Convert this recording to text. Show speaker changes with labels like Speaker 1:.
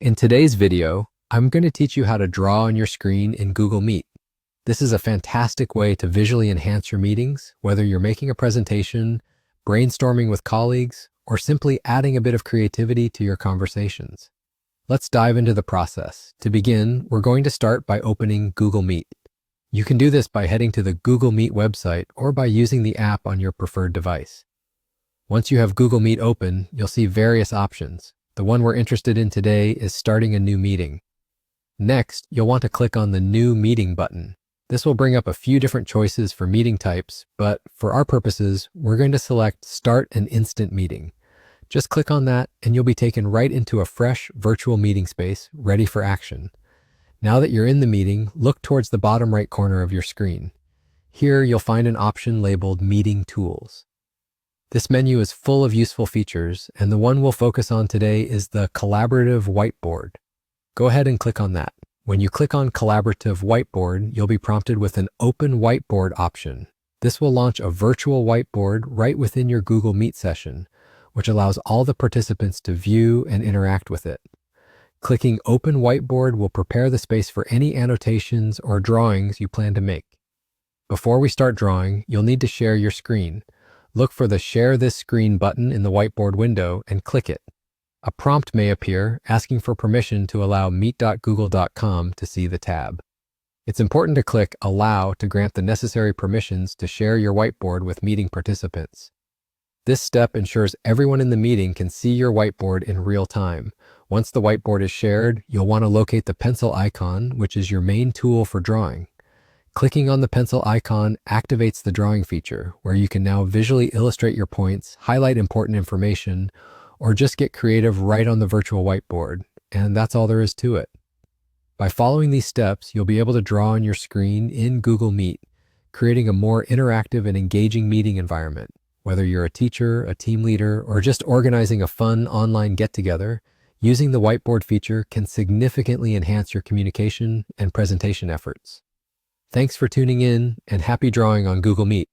Speaker 1: In today's video, I'm going to teach you how to draw on your screen in Google Meet. This is a fantastic way to visually enhance your meetings, whether you're making a presentation, brainstorming with colleagues, or simply adding a bit of creativity to your conversations. Let's dive into the process. To begin, we're going to start by opening Google Meet. You can do this by heading to the Google Meet website or by using the app on your preferred device. Once you have Google Meet open, you'll see various options. The one we're interested in today is starting a new meeting. Next, you'll want to click on the New Meeting button. This will bring up a few different choices for meeting types, but for our purposes, we're going to select Start an Instant Meeting. Just click on that and you'll be taken right into a fresh virtual meeting space ready for action. Now that you're in the meeting, look towards the bottom right corner of your screen. Here, you'll find an option labeled Meeting Tools. This menu is full of useful features, and the one we'll focus on today is the Collaborative Whiteboard. Go ahead and click on that. When you click on Collaborative Whiteboard, you'll be prompted with an Open Whiteboard option. This will launch a virtual whiteboard right within your Google Meet session, which allows all the participants to view and interact with it. Clicking Open Whiteboard will prepare the space for any annotations or drawings you plan to make. Before we start drawing, you'll need to share your screen. Look for the Share This Screen button in the whiteboard window and click it. A prompt may appear asking for permission to allow meet.google.com to see the tab. It's important to click Allow to grant the necessary permissions to share your whiteboard with meeting participants. This step ensures everyone in the meeting can see your whiteboard in real time. Once the whiteboard is shared, you'll want to locate the pencil icon, which is your main tool for drawing. Clicking on the pencil icon activates the drawing feature, where you can now visually illustrate your points, highlight important information, or just get creative right on the virtual whiteboard. And that's all there is to it. By following these steps, you'll be able to draw on your screen in Google Meet, creating a more interactive and engaging meeting environment. Whether you're a teacher, a team leader, or just organizing a fun online get-together, using the whiteboard feature can significantly enhance your communication and presentation efforts. Thanks for tuning in, and happy drawing on Google Meet.